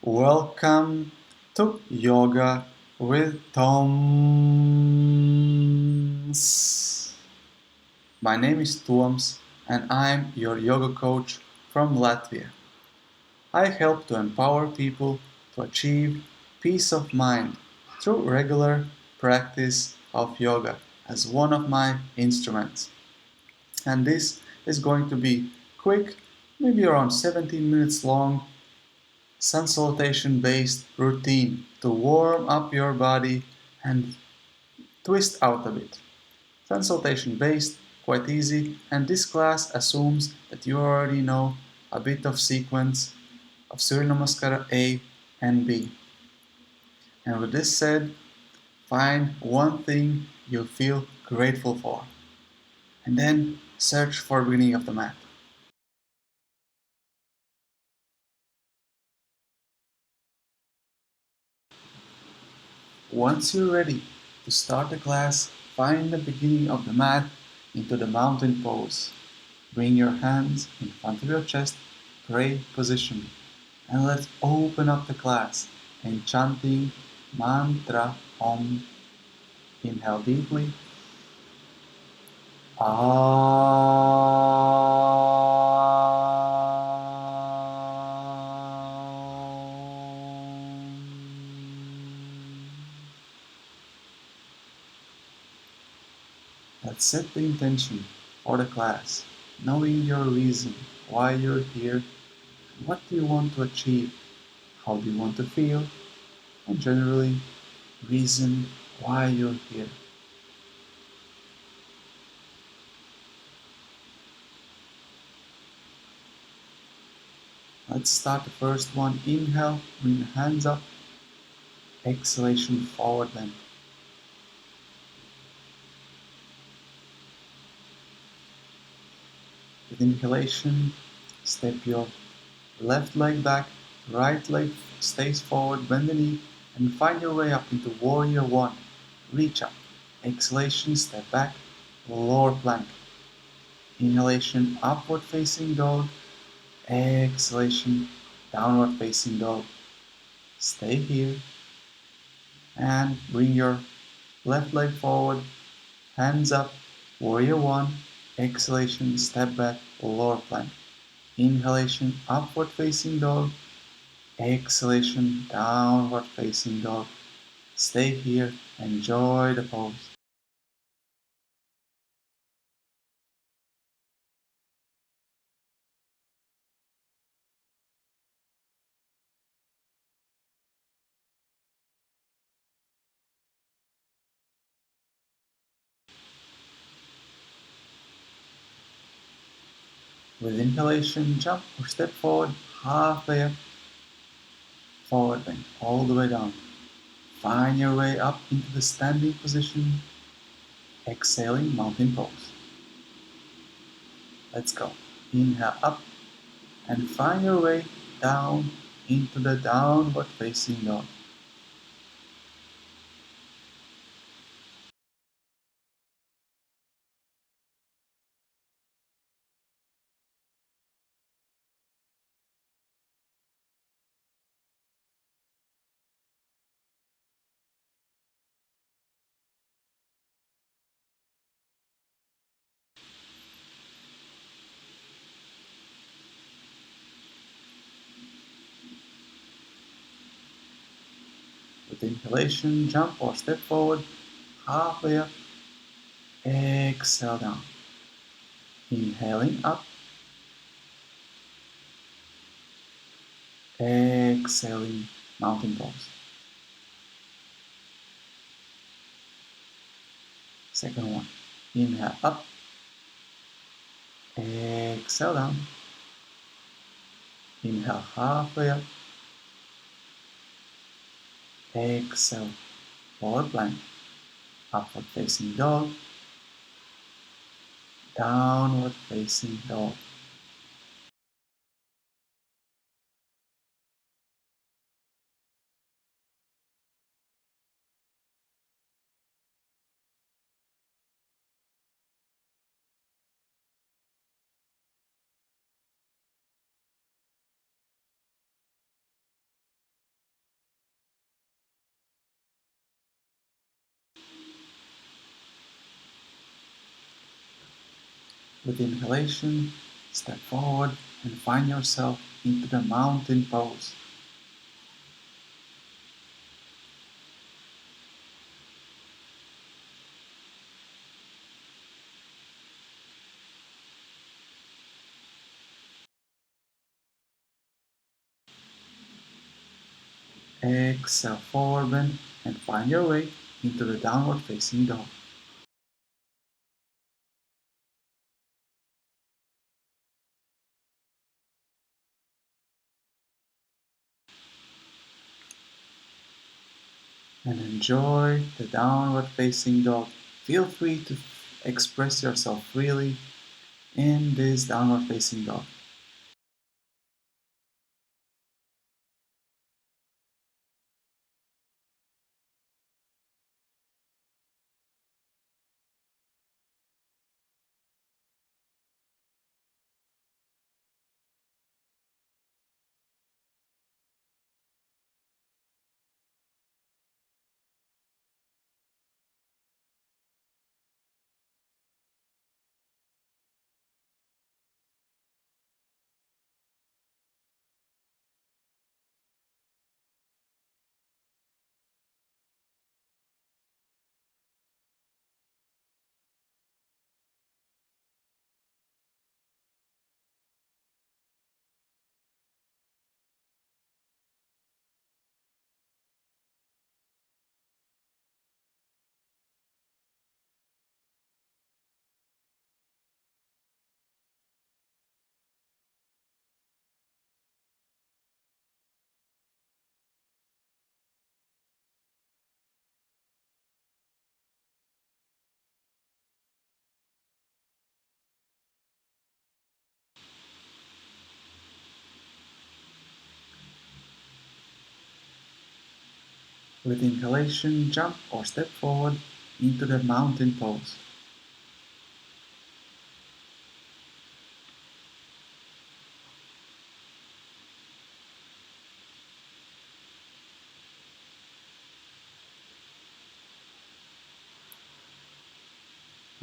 Welcome to Yoga with Toms. My name is Toms and I'm your yoga coach from Latvia. I help to empower people to achieve peace of mind through regular practice of yoga as one of my instruments. And this is going to be quick, maybe around 17 minutes long, sun salutation based routine to warm up your body and twist out a bit. Sun salutation based, quite easy, and this class assumes that you already know a bit of sequence of Surya Namaskara A and B. And with this said, find one thing you feel grateful for, and then search for beginning of the mat. Once you're ready to start the class, find the beginning of the mat into the mountain pose. Bring your hands in front of your chest, pray position, and let's open up the class and chanting mantra Om. Inhale deeply. Let's set the intention for the class, knowing your reason, why you're here, what do you want to achieve, how do you want to feel, and generally, reason why you're here. Let's start the first one. Inhale, bring the hands up. Exhalation, forward bend. With inhalation, step your left leg back, right leg stays forward, bend the knee, and find your way up into warrior one. Reach up. Exhalation, step back, lower plank. Inhalation, upward facing dog. Exhalation, downward facing dog. Stay here and bring your left leg forward, hands up, warrior one. Exhalation, step back, lower plank. Inhalation, upward facing dog. Exhalation, downward facing dog. Stay here, enjoy the pose. With inhalation, jump or step forward, halfway up, forward bend, all the way down. Find your way up into the standing position, exhaling mountain pose. Let's go. Inhale up and find your way down into the downward facing dog. With inhalation, jump or step forward, halfway up, exhale down. Inhaling up, exhaling mountain pose. Second one. Inhale up, exhale down. Inhale halfway up, exhale forward plank, upward facing dog, downward facing dog. With inhalation, step forward and find yourself into the mountain pose. Exhale forward bend and find your way into the downward facing dog. And enjoy the downward facing dog. Feel free to express yourself freely in this downward facing dog. With inhalation, jump or step forward into the mountain pose.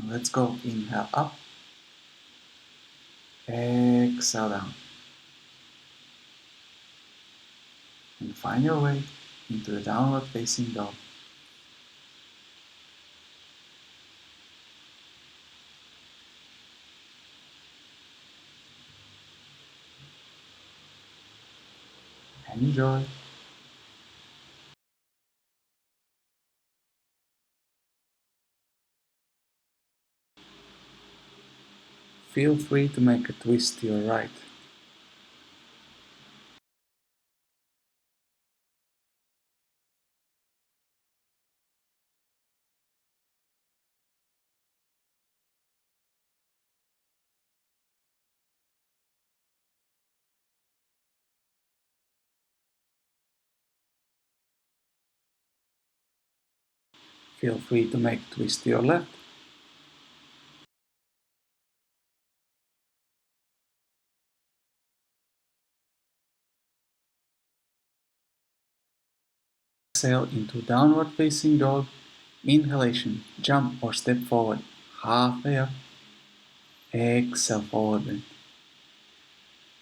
Let's go. Inhale up, exhale down. And find your way into the downward facing dog. Enjoy. Feel free to make a twist to your right. Feel free to make a twist to your left. Exhale into downward facing dog. Inhalation, jump or step forward, halfway up. Exhale forward bend.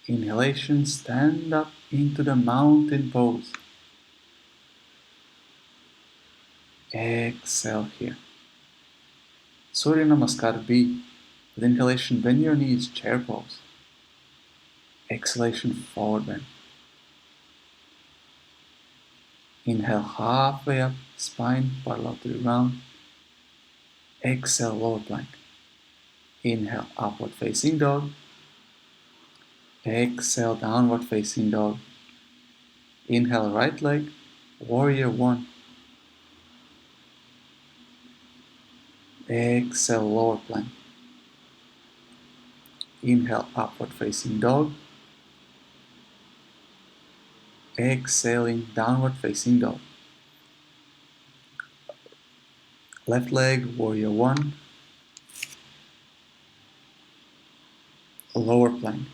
Inhalation, stand up into the mountain pose. Exhale here. Surya Namaskar B. With inhalation, bend your knees, chair pose. Exhalation, forward bend. Inhale halfway up, spine parallel to the ground. Exhale, lower plank. Inhale, upward facing dog. Exhale, downward facing dog. Inhale, right leg, warrior one. Exhale, lower plank. Inhale, upward facing dog. Exhaling, downward facing dog. Left leg, warrior one. Lower plank.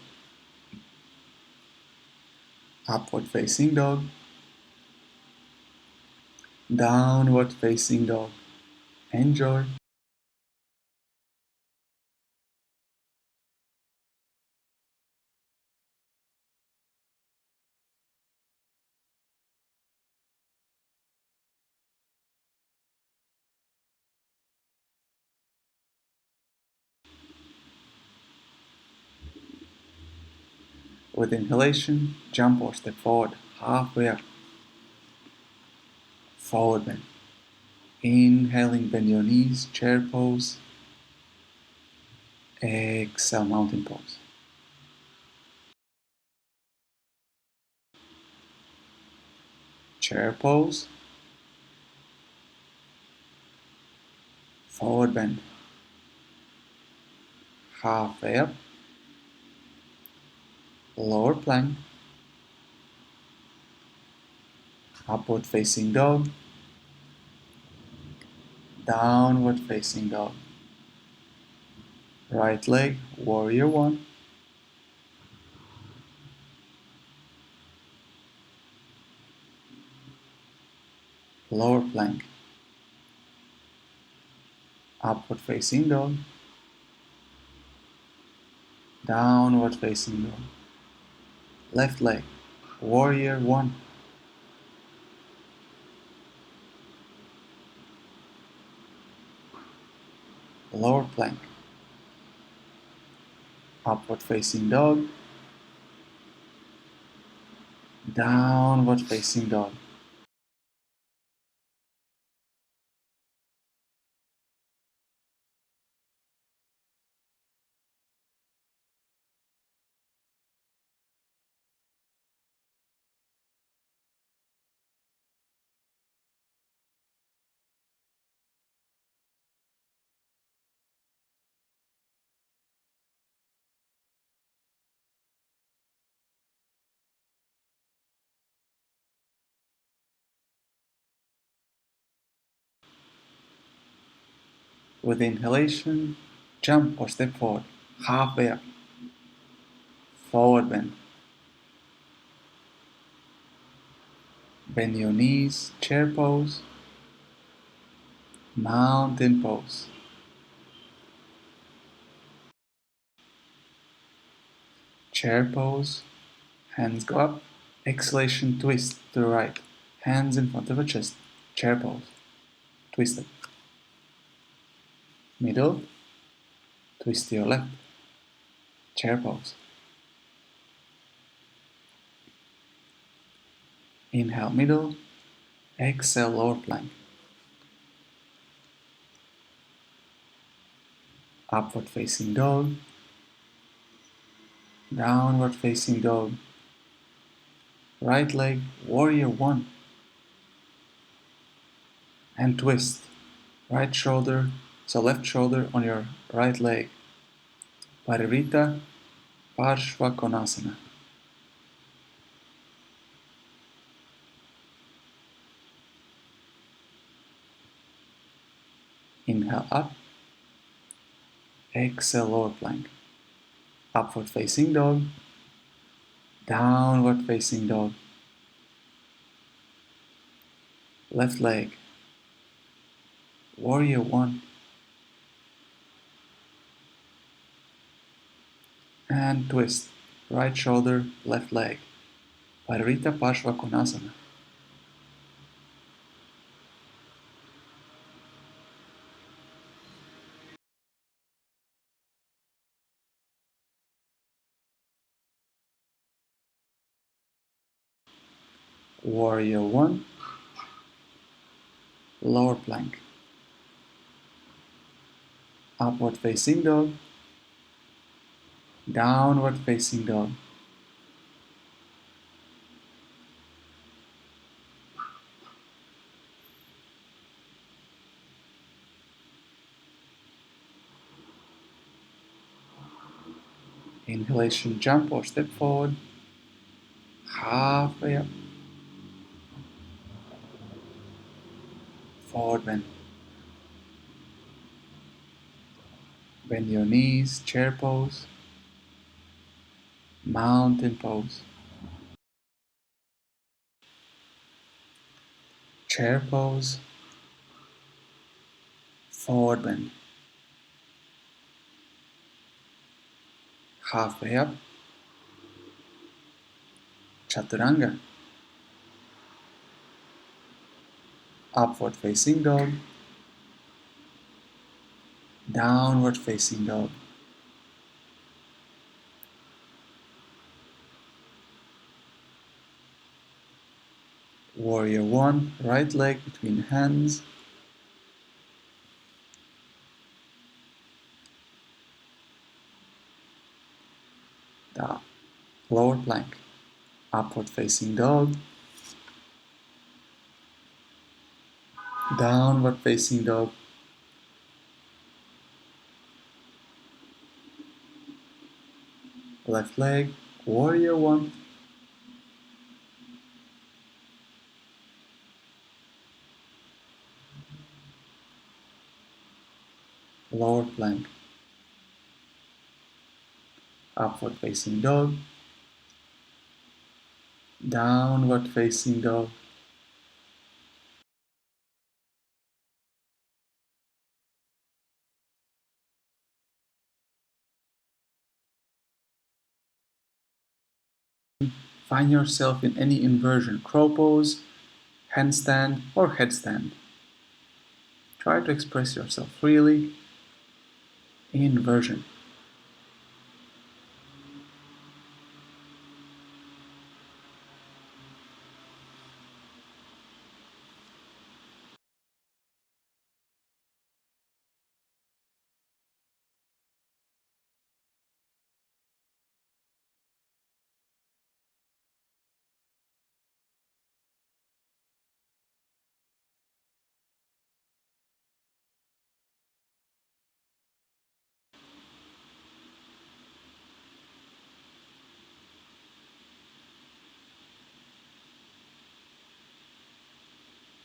Upward facing dog. Downward facing dog. Enjoy. With inhalation, jump or step forward, halfway up, forward bend. Inhaling, bend your knees, chair pose. Exhale, mountain pose. Chair pose, forward bend. Halfway up, lower plank, upward facing dog, downward facing dog. Right leg, warrior one. Lower plank, upward facing dog, downward facing dog. Left leg, warrior one. Lower plank, upward facing dog, downward facing dog. With inhalation, jump or step forward, halfway up, forward bend. Bend your knees, chair pose, mountain pose. Chair pose, hands go up, exhalation twist to the right, hands in front of the chest, chair pose, twist it. Middle, twist to your left, chair pose. Inhale middle, exhale lower plank. Upward facing dog, downward facing dog. Right leg, warrior one. And twist. Right shoulder, so left shoulder on your right leg. Paririta Parshva Konasana. Inhale up, exhale lower plank. Upward facing dog, downward facing dog. Left leg, warrior one. And twist. Right shoulder, left leg. Paririta Parshva Konasana. Warrior one. Lower plank. Upward facing dog, downward facing dog. Inhalation, jump or step forward, halfway up, forward bend. Bend your knees, chair pose, mountain pose. Chair pose, forward bend. Halfway up, chaturanga. Upward facing dog, downward facing dog. Warrior 1, right leg between hands. Down. Lower plank. Upward facing dog. Downward facing dog. Left leg. Warrior 1. Lower plank. Upward facing dog. Downward facing dog. Find yourself in any inversion, crow pose, handstand, or headstand. Try to express yourself freely in inversion.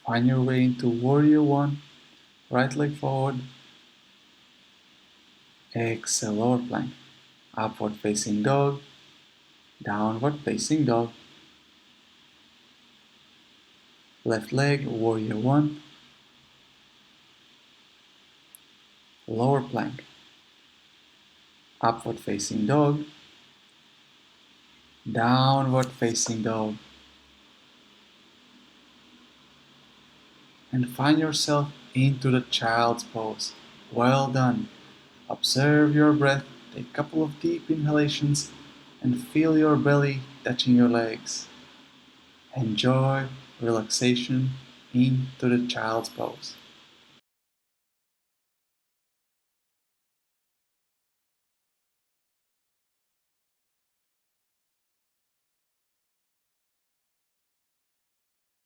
Find your way into Warrior 1, right leg forward. Exhale, lower plank. Upward facing dog. Downward facing dog. Left leg, Warrior 1. Lower plank. Upward facing dog. Downward facing dog. And find yourself into the child's pose. Well done. Observe your breath. Take a couple of deep inhalations and feel your belly touching your legs. Enjoy relaxation into the child's pose.